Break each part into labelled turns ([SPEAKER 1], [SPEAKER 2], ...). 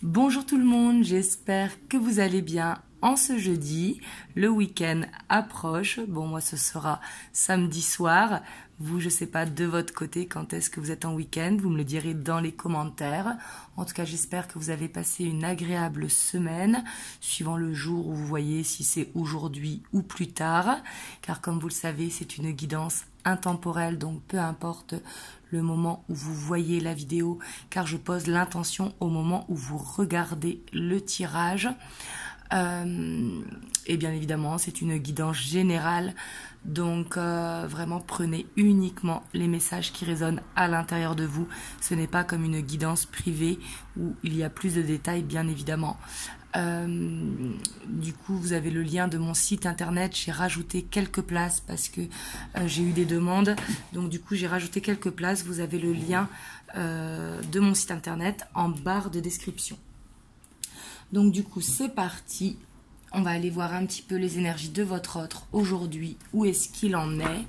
[SPEAKER 1] Bonjour tout le monde, j'espère que vous allez bien en ce jeudi. Le week-end approche. Bon, moi ce sera samedi soir. Vous, je sais pas de votre côté quand est-ce que vous êtes en week-end. Vous me le direz dans les commentaires. En tout cas, j'espère que vous avez passé une agréable semaine, suivant le jour où vous voyez si c'est aujourd'hui ou plus tard. Car comme vous le savez, c'est une guidance intemporelle, donc peu importe le moment où vous voyez la vidéo, car je pose l'intention au moment où vous regardez le tirage. Et bien évidemment, c'est une guidance générale, donc vraiment prenez uniquement les messages qui résonnent à l'intérieur de vous. Ce n'est pas comme une guidance privée où il y a plus de détails, bien évidemment. Du coup, vous avez le lien de mon site internet. J'ai rajouté quelques places parce que j'ai eu des demandes. Donc du coup, j'ai rajouté quelques places. Vous avez le lien de mon site internet en barre de description. Donc du coup, c'est parti. On va aller voir un petit peu les énergies de votre autre aujourd'hui. Où est-ce qu'il en est?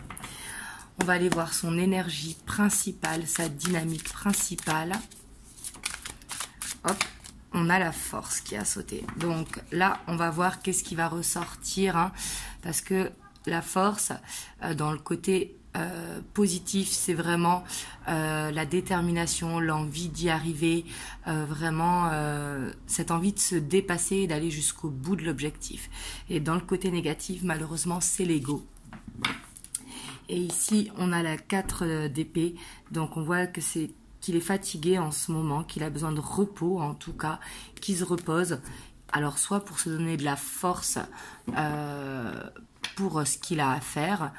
[SPEAKER 1] On va aller voir son énergie principale, sa dynamique principale. Hop. On a la force qui a sauté. Donc là, on va voir qu'est-ce qui va ressortir. Hein, parce que la force, dans le côté positif, c'est vraiment la détermination, l'envie d'y arriver. Vraiment, cette envie de se dépasser et d'aller jusqu'au bout de l'objectif. Et dans le côté négatif, malheureusement, c'est l'ego. Et ici, on a la 4 d'épée. Donc on voit que c'est qu'il est fatigué en ce moment, qu'il a besoin de repos en tout cas, qu'il se repose. Alors soit pour se donner de la force pour ce qu'il a à faire,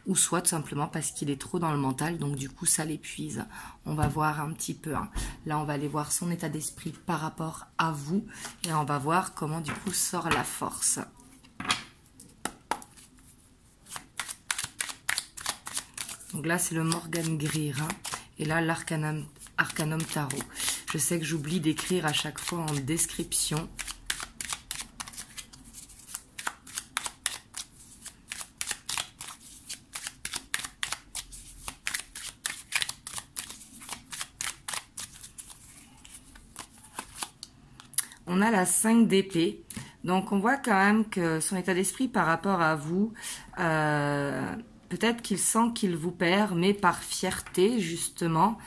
[SPEAKER 1] ou soit tout simplement parce qu'il est trop dans le mental, donc du coup ça l'épuise. On va voir un petit peu. Hein. Là on va aller voir son état d'esprit par rapport à vous, et on va voir comment du coup sort la force. Donc là c'est le Morgan Greer. Hein. Et là, l'Arcanum Tarot. Je sais que j'oublie d'écrire à chaque fois en description. On a la 5 d'épée. Donc, on voit quand même que son état d'esprit par rapport à vous... peut-être qu'il sent qu'il vous perd, mais par fierté, justement,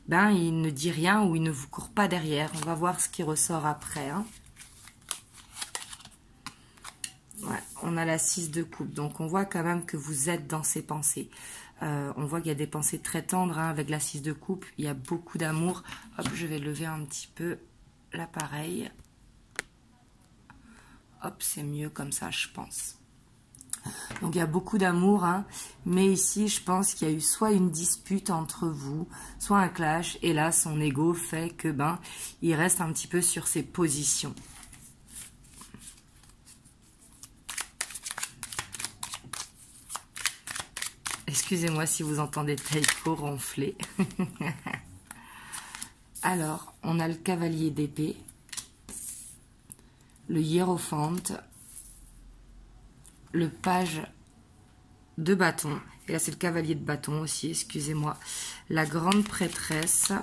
[SPEAKER 1] ben, il ne dit rien ou il ne vous court pas derrière. On va voir ce qui ressort après. Hein. Ouais, on a la 6 de coupe. Donc, on voit quand même que vous êtes dans ses pensées. On voit qu'il y a des pensées très tendres hein, avec la 6 de coupe. Il y a beaucoup d'amour. Hop, je vais lever un petit peu l'appareil. Hop, c'est mieux comme ça, je pense. Donc il y a beaucoup d'amour, hein, mais ici je pense qu'il y a eu soit une dispute entre vous, soit un clash, et là son ego fait que ben il reste un petit peu sur ses positions. Excusez-moi si vous entendez Taiko ronfler. Alors, on a le cavalier d'épée, le hiérophante, le page de bâton, et là c'est le cavalier de bâton aussi, excusez-moi, la grande prêtresse,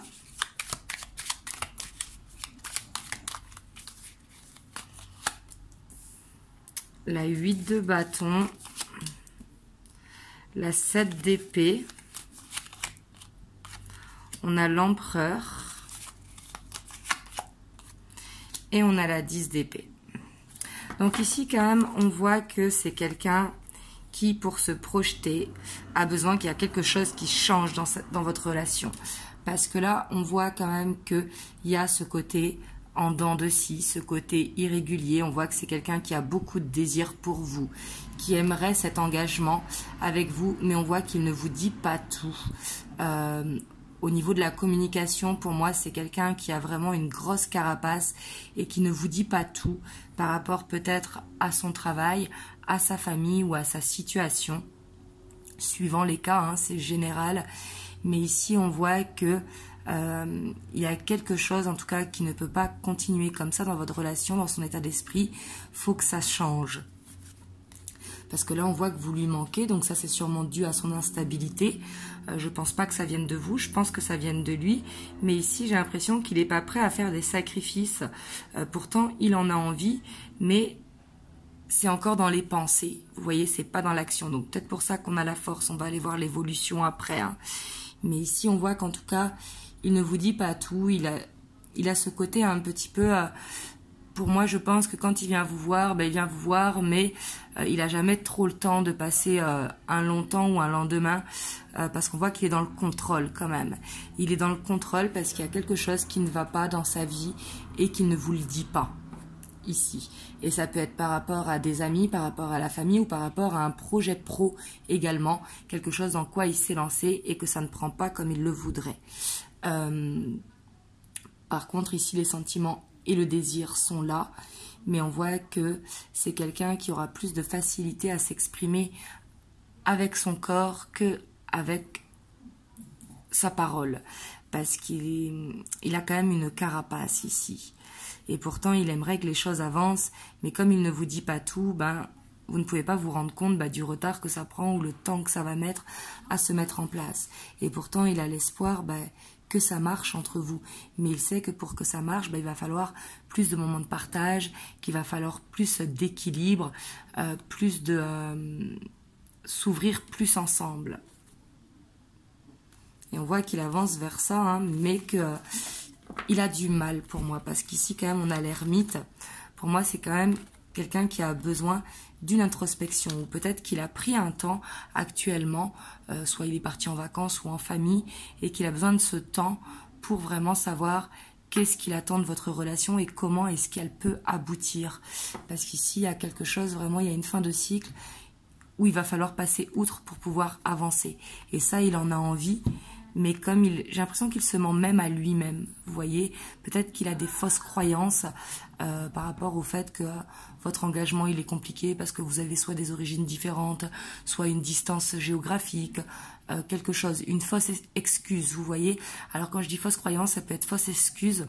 [SPEAKER 1] la 8 de bâton, la 7 d'épée, on a l'empereur, et on a la 10 d'épée. Donc ici, quand même, on voit que c'est quelqu'un qui, pour se projeter, a besoin qu'il y a quelque chose qui change dans votre relation. Parce que là, on voit quand même qu'il y a ce côté en dents de scie, ce côté irrégulier. On voit que c'est quelqu'un qui a beaucoup de désir pour vous, qui aimerait cet engagement avec vous, mais on voit qu'il ne vous dit pas tout. Au niveau de la communication, pour moi, c'est quelqu'un qui a vraiment une grosse carapace et qui ne vous dit pas tout par rapport peut-être à son travail, à sa famille ou à sa situation. Suivant les cas, hein, c'est général. Mais ici, on voit que il y a quelque chose, en tout cas, qui ne peut pas continuer comme ça dans votre relation, dans son état d'esprit. Il faut que ça change. Parce que là, on voit que vous lui manquez, donc ça, c'est sûrement dû à son instabilité. Je pense pas que ça vienne de vous, je pense que ça vienne de lui. Mais ici, j'ai l'impression qu'il n'est pas prêt à faire des sacrifices. Pourtant, il en a envie, mais c'est encore dans les pensées. Vous voyez, c'est pas dans l'action. Donc, peut-être pour ça qu'on a la force. On va aller voir l'évolution après. Hein. Mais ici, on voit qu'en tout cas, il ne vous dit pas tout. Il a ce côté un petit peu... pour moi, je pense que quand il vient vous voir, ben, il vient vous voir, mais il n'a jamais trop le temps de passer un long temps ou un lendemain, parce qu'on voit qu'il est dans le contrôle quand même. Il est dans le contrôle parce qu'il y a quelque chose qui ne va pas dans sa vie et qu'il ne vous le dit pas ici. Et ça peut être par rapport à des amis, par rapport à la famille ou par rapport à un projet pro également, quelque chose dans quoi il s'est lancé et que ça ne prend pas comme il le voudrait. Par contre, ici, les sentiments et le désir sont là, mais on voit que c'est quelqu'un qui aura plus de facilité à s'exprimer avec son corps que avec sa parole, parce qu'il a quand même une carapace ici. Et pourtant, il aimerait que les choses avancent, mais comme il ne vous dit pas tout, ben, vous ne pouvez pas vous rendre compte du retard que ça prend ou le temps que ça va mettre à se mettre en place. Et pourtant, il a l'espoir que ça marche entre vous. Mais il sait que pour que ça marche, il va falloir plus de moments de partage, qu'il va falloir plus d'équilibre, plus de s'ouvrir plus ensemble. Et on voit qu'il avance vers ça, hein, mais que il a du mal pour moi, parce qu'ici quand même on a l'ermite. Pour moi, c'est quand même quelqu'un qui a besoin d'une introspection, ou peut-être qu'il a pris un temps actuellement, soit il est parti en vacances ou en famille, et qu'il a besoin de ce temps pour vraiment savoir qu'est-ce qu'il attend de votre relation et comment est-ce qu'elle peut aboutir. Parce qu'ici, il y a quelque chose, vraiment, il y a une fin de cycle où il va falloir passer outre pour pouvoir avancer. Et ça, il en a envie, mais comme j'ai l'impression qu'il se ment même à lui-même. Vous voyez, peut-être qu'il a des fausses croyances par rapport au fait que votre engagement, il est compliqué parce que vous avez soit des origines différentes, soit une distance géographique, quelque chose, une fausse excuse, vous voyez. Alors quand je dis fausse croyance, ça peut être fausse excuse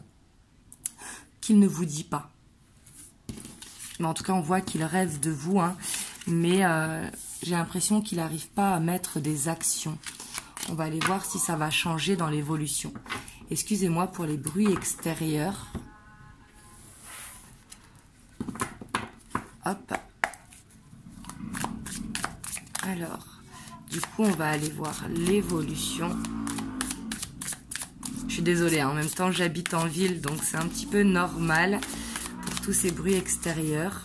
[SPEAKER 1] qu'il ne vous dit pas. Mais en tout cas, on voit qu'il rêve de vous, hein, mais j'ai l'impression qu'il n'arrive pas à mettre des actions. On va aller voir si ça va changer dans l'évolution. Excusez-moi pour les bruits extérieurs. Hop. Alors, du coup, on va aller voir l'évolution. Je suis désolée, hein, en même temps, j'habite en ville, donc c'est un petit peu normal pour tous ces bruits extérieurs.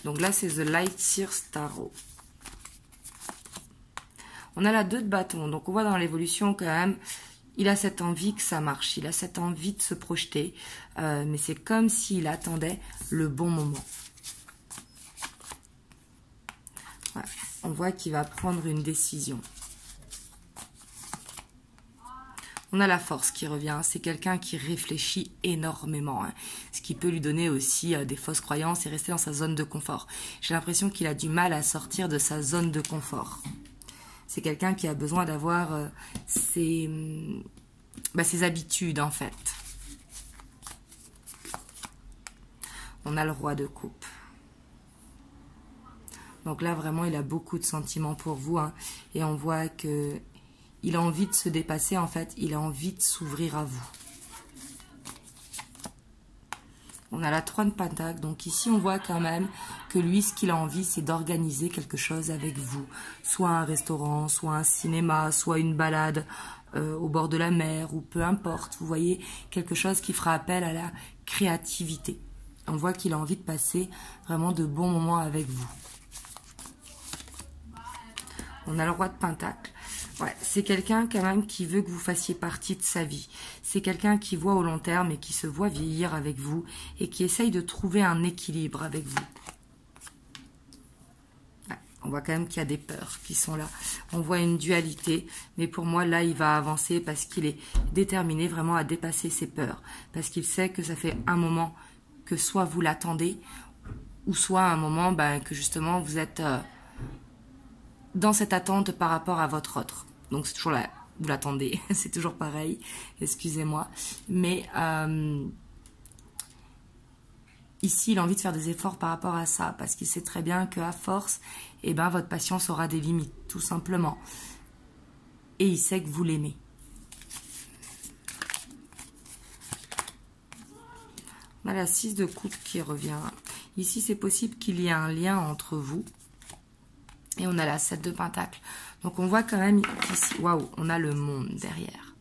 [SPEAKER 1] Donc là, c'est The Lightseer Tarot. On a la 2 de bâton. Donc on voit dans l'évolution quand même, il a cette envie que ça marche. Il a cette envie de se projeter. Mais c'est comme s'il attendait le bon moment. Voilà. On voit qu'il va prendre une décision. On a la force qui revient, c'est quelqu'un qui réfléchit énormément, hein, ce qui peut lui donner aussi des fausses croyances et rester dans sa zone de confort. J'ai l'impression qu'il a du mal à sortir de sa zone de confort. C'est quelqu'un qui a besoin d'avoir ses habitudes en fait. On a le roi de coupe. Donc là vraiment il a beaucoup de sentiments pour vous, hein, et on voit que il a envie de se dépasser, en fait. Il a envie de s'ouvrir à vous. On a la 3 de Pentacle. Donc ici, on voit quand même que lui, ce qu'il a envie, c'est d'organiser quelque chose avec vous. Soit un restaurant, soit un cinéma, soit une balade au bord de la mer, ou peu importe. Vous voyez, quelque chose qui fera appel à la créativité. On voit qu'il a envie de passer vraiment de bons moments avec vous. On a le roi de Pentacle. Ouais, c'est quelqu'un quand même qui veut que vous fassiez partie de sa vie. C'est quelqu'un qui voit au long terme et qui se voit vieillir avec vous et qui essaye de trouver un équilibre avec vous. Ouais, on voit quand même qu'il y a des peurs qui sont là. On voit une dualité, mais pour moi, là, il va avancer parce qu'il est déterminé vraiment à dépasser ses peurs. Parce qu'il sait que ça fait un moment que soit vous l'attendez, ou soit un moment que justement vous êtes... dans cette attente par rapport à votre autre. Donc c'est toujours vous l'attendez, c'est toujours pareil, excusez-moi. Mais ici, il a envie de faire des efforts par rapport à ça, parce qu'il sait très bien qu'à force, eh ben, votre patience aura des limites, tout simplement. Et il sait que vous l'aimez. On a la 6 de coupe qui revient. Ici, c'est possible qu'il y ait un lien entre vous. Et on a la 7 de pentacle. Donc, on voit quand même qu'ici, waouh, on a le monde derrière.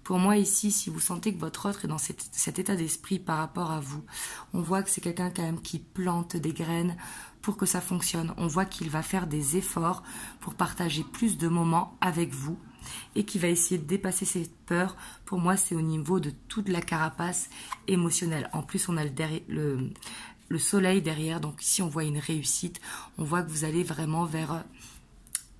[SPEAKER 1] Pour moi, ici, si vous sentez que votre autre est dans cet état d'esprit par rapport à vous, on voit que c'est quelqu'un quand même qui plante des graines pour que ça fonctionne. On voit qu'il va faire des efforts pour partager plus de moments avec vous et qui va essayer de dépasser ses peurs. Pour moi, c'est au niveau de toute la carapace émotionnelle. En plus, on a le soleil derrière, donc ici, on voit une réussite. On voit que vous allez vraiment vers...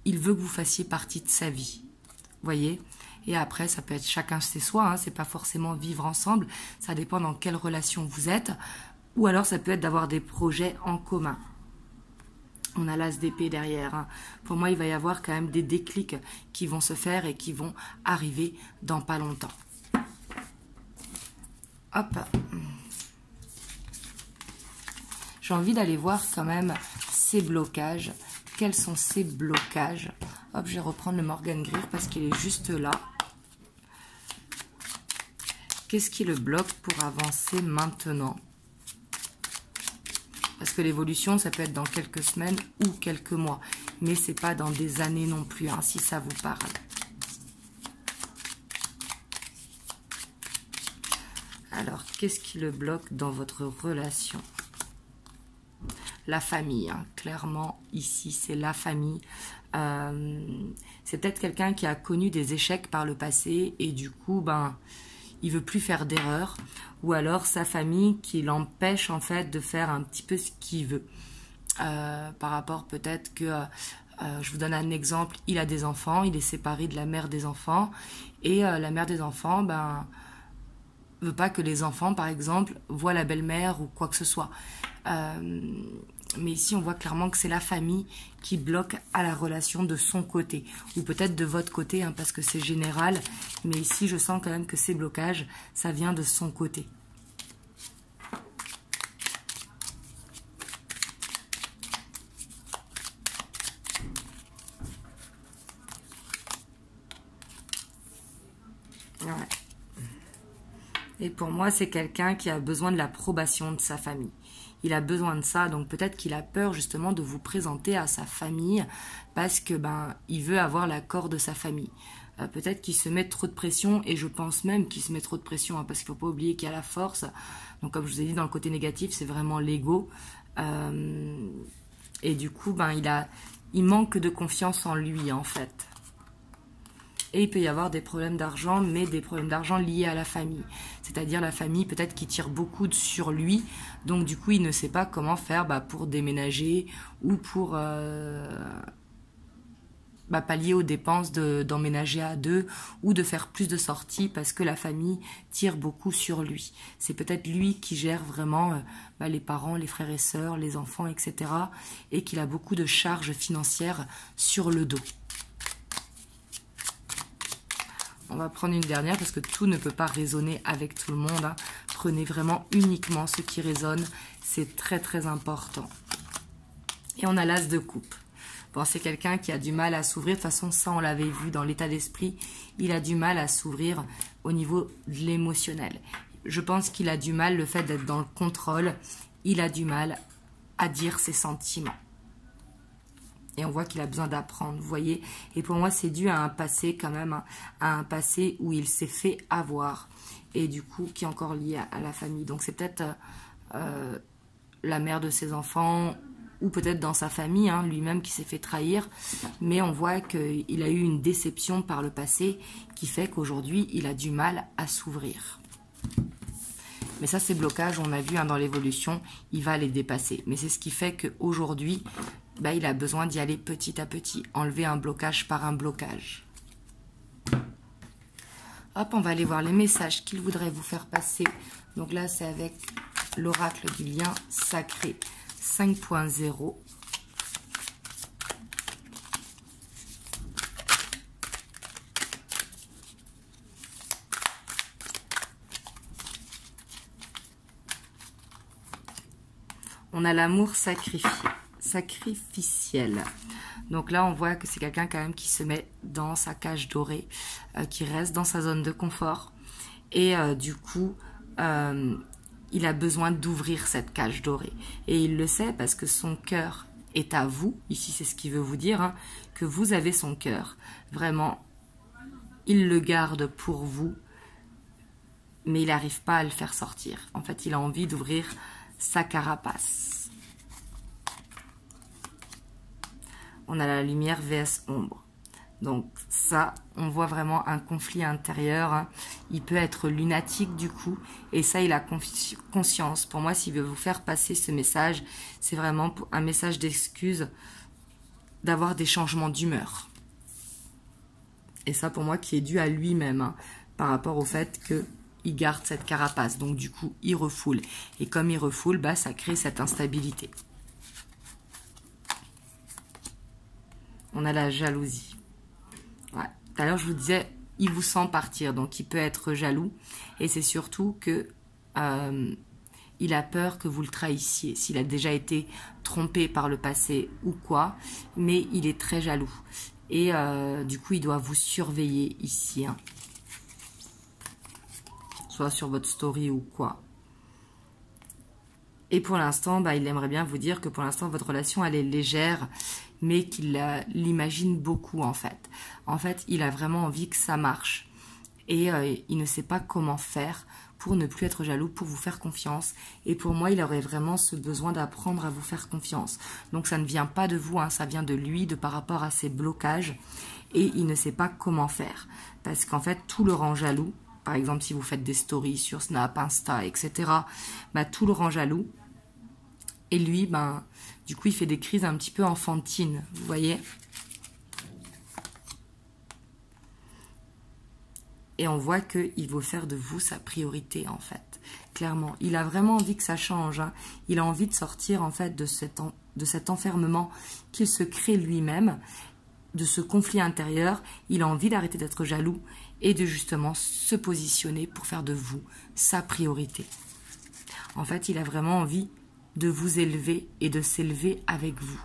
[SPEAKER 1] il veut que vous fassiez partie de sa vie. Vous voyez ? Et après, ça peut être chacun chez soi, hein, c'est pas forcément vivre ensemble, ça dépend dans quelle relation vous êtes, ou alors ça peut être d'avoir des projets en commun. On a l'as d'épée derrière. Hein. Pour moi, il va y avoir quand même des déclics qui vont se faire et qui vont arriver dans pas longtemps. Hop. J'ai envie d'aller voir quand même ces blocages. Quels sont ces blocages? Hop, je vais reprendre le Morgan Greer parce qu'il est juste là. Qu'est-ce qui le bloque pour avancer maintenant? Parce que l'évolution, ça peut être dans quelques semaines ou quelques mois. Mais c'est pas dans des années non plus, hein, si ça vous parle. Alors, qu'est-ce qui le bloque dans votre relation? La famille, hein. Clairement, ici, c'est la famille. C'est peut-être quelqu'un qui a connu des échecs par le passé et du coup, ben... il veut plus faire d'erreurs, ou alors sa famille qui l'empêche en fait de faire un petit peu ce qu'il veut. Par rapport peut-être que, je vous donne un exemple, il a des enfants, il est séparé de la mère des enfants, et la mère des enfants, ben, veut pas que les enfants, par exemple, voient la belle-mère ou quoi que ce soit. Mais ici, on voit clairement que c'est la famille qui bloque à la relation de son côté. Ou peut-être de votre côté, hein, parce que c'est général. Mais ici, je sens quand même que ces blocages, ça vient de son côté. Ouais. Et pour moi, c'est quelqu'un qui a besoin de l'approbation de sa famille. Il a besoin de ça, donc peut-être qu'il a peur justement de vous présenter à sa famille parce que ben il veut avoir l'accord de sa famille. Peut-être qu'il se met trop de pression et je pense même qu'il se met trop de pression hein, parce qu'il ne faut pas oublier qu'il y a la force. Donc comme je vous ai dit dans le côté négatif, c'est vraiment l'ego. Et du coup, ben il manque de confiance en lui en fait. Et il peut y avoir des problèmes d'argent, mais des problèmes d'argent liés à la famille. C'est-à-dire la famille peut-être qui tire beaucoup sur lui. Donc du coup, il ne sait pas comment faire pour déménager ou pour pallier aux dépenses d'emménager à deux ou de faire plus de sorties parce que la famille tire beaucoup sur lui. C'est peut-être lui qui gère vraiment les parents, les frères et sœurs, les enfants, etc. Et qu'il a beaucoup de charges financières sur le dos. On va prendre une dernière parce que tout ne peut pas résonner avec tout le monde. Hein. Prenez vraiment uniquement ce qui résonne. C'est très très important. Et on a l'as de coupe. Bon, c'est quelqu'un qui a du mal à s'ouvrir. De toute façon, ça, on l'avait vu dans l'état d'esprit. Il a du mal à s'ouvrir au niveau de l'émotionnel. Je pense qu'il a du mal, le fait d'être dans le contrôle. Il a du mal à dire ses sentiments. Et on voit qu'il a besoin d'apprendre, vous voyez. Et pour moi, c'est dû à un passé quand même, hein, à un passé où il s'est fait avoir. Et du coup, qui est encore lié à la famille. Donc c'est peut-être la mère de ses enfants, ou peut-être dans sa famille, hein, lui-même qui s'est fait trahir. Mais on voit qu'il a eu une déception par le passé, qui fait qu'aujourd'hui, il a du mal à s'ouvrir. Mais ça, ces blocages, on a vu hein, dans l'évolution, il va les dépasser. Mais c'est ce qui fait qu'aujourd'hui... il a besoin d'y aller petit à petit, enlever un blocage par un blocage. Hop, on va aller voir les messages qu'il voudrait vous faire passer. Donc là, c'est avec l'oracle du lien sacré 5.0. On a l'amour sacrificiel. Donc là, on voit que c'est quelqu'un quand même qui se met dans sa cage dorée, qui reste dans sa zone de confort. Et du coup, il a besoin d'ouvrir cette cage dorée. Et il le sait parce que son cœur est à vous. Ici, c'est ce qu'il veut vous dire, hein, que vous avez son cœur. Vraiment, il le garde pour vous, mais il n'arrive pas à le faire sortir. En fait, il a envie d'ouvrir sa carapace. On a la lumière vs ombre. Donc ça, on voit vraiment un conflit intérieur. Hein. Il peut être lunatique du coup. Et ça, il a conscience. Pour moi, s'il veut vous faire passer ce message, c'est vraiment un message d'excuse d'avoir des changements d'humeur. Et ça, pour moi, qui est dû à lui-même, hein, par rapport au fait qu'il garde cette carapace. Donc du coup, il refoule. Et comme il refoule, bah, ça crée cette instabilité. On a la jalousie. Ouais. Tout à l'heure, je vous disais, il vous sent partir, donc il peut être jaloux. Et c'est surtout que il a peur que vous le trahissiez, s'il a déjà été trompé par le passé ou quoi. Mais il est très jaloux. Et du coup, il doit vous surveiller ici. Hein. Soit sur votre story ou quoi. Et pour l'instant, bah, il aimerait bien vous dire que pour l'instant, votre relation, elle est légère, mais qu'il l'imagine beaucoup, en fait. En fait, il a vraiment envie que ça marche. Et il ne sait pas comment faire pour ne plus être jaloux, pour vous faire confiance. Et pour moi, il aurait vraiment ce besoin d'apprendre à vous faire confiance. Donc, ça ne vient pas de vous, hein, ça vient de lui, de par rapport à ses blocages. Et il ne sait pas comment faire. Parce qu'en fait, tout le rend jaloux. Par exemple, si vous faites des stories sur Snap, Insta, etc., bah, tout le rend jaloux. Et lui, ben, du coup, il fait des crises un petit peu enfantines, vous voyez. Et on voit qu'il veut faire de vous sa priorité, en fait. Clairement, il a vraiment envie que ça change. Hein. Il a envie de sortir, en fait, de cet enfermement qu'il se crée lui-même, de ce conflit intérieur. Il a envie d'arrêter d'être jaloux et de justement se positionner pour faire de vous sa priorité. En fait, il a vraiment envie de vous élever et de s'élever avec vous.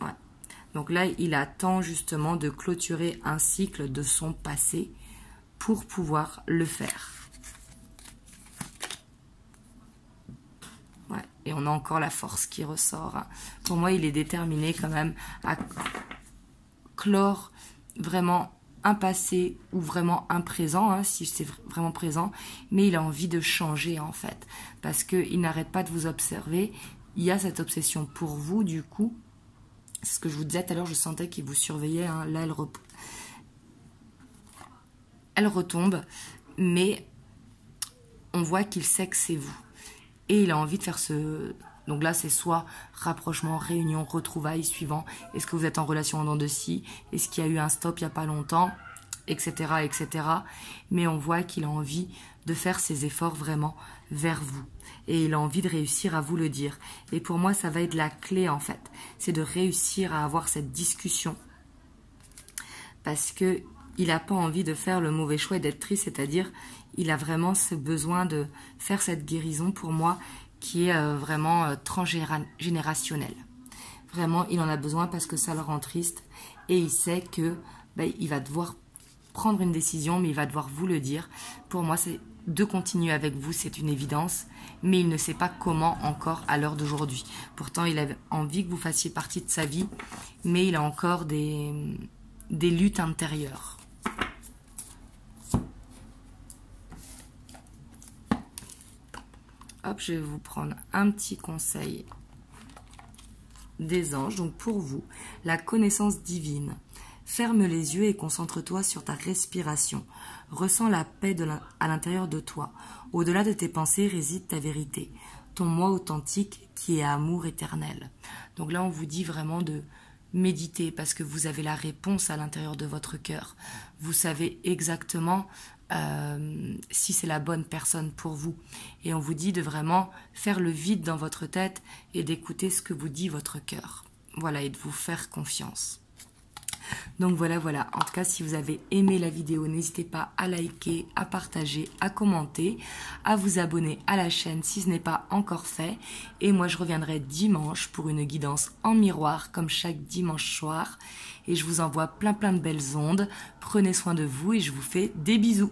[SPEAKER 1] Ouais. Donc là, il attend justement de clôturer un cycle de son passé pour pouvoir le faire. Ouais. Et on a encore la force qui ressort. Hein. Pour moi, il est déterminé quand même à clore vraiment un passé ou vraiment un présent, hein, si c'est vraiment présent, mais il a envie de changer en fait, parce qu'il n'arrête pas de vous observer, il y a cette obsession pour vous, du coup, c'est ce que je vous disais tout à l'heure, je sentais qu'il vous surveillait, hein, là elle retombe, mais on voit qu'il sait que c'est vous, et il a envie de faire ce... Donc là, c'est soit rapprochement, réunion, retrouvailles, suivant. Est-ce que vous êtes en relation en dents de scie? Est-ce qu'il y a eu un stop il n'y a pas longtemps? Etc., etc. Mais on voit qu'il a envie de faire ses efforts vraiment vers vous. Et il a envie de réussir à vous le dire. Et pour moi, ça va être la clé, en fait. C'est de réussir à avoir cette discussion. Parce qu'il n'a pas envie de faire le mauvais choix et d'être triste. C'est-à-dire, il a vraiment ce besoin de faire cette guérison, pour moi, qui est vraiment transgénérationnel. Vraiment, il en a besoin parce que ça le rend triste. Et il sait que il va devoir prendre une décision, mais il va devoir vous le dire. Pour moi, c'est de continuer avec vous, c'est une évidence. Mais il ne sait pas comment encore à l'heure d'aujourd'hui. Pourtant, il avait envie que vous fassiez partie de sa vie, mais il a encore des luttes intérieures. Hop, je vais vous prendre un petit conseil des anges. Donc pour vous, la connaissance divine. Ferme les yeux et concentre-toi sur ta respiration. Ressens la paix à l'intérieur de toi. Au-delà de tes pensées réside ta vérité. Ton moi authentique qui est amour éternel. Donc là, on vous dit vraiment de méditer parce que vous avez la réponse à l'intérieur de votre cœur. Vous savez exactement si c'est la bonne personne pour vous. Et on vous dit de vraiment faire le vide dans votre tête et d'écouter ce que vous dit votre cœur. Voilà, et de vous faire confiance. Donc voilà. En tout cas, si vous avez aimé la vidéo, n'hésitez pas à liker, à partager, à commenter, à vous abonner à la chaîne si ce n'est pas encore fait. Et moi, je reviendrai dimanche pour une guidance en miroir, comme chaque dimanche soir. Et je vous envoie plein de belles ondes. Prenez soin de vous et je vous fais des bisous.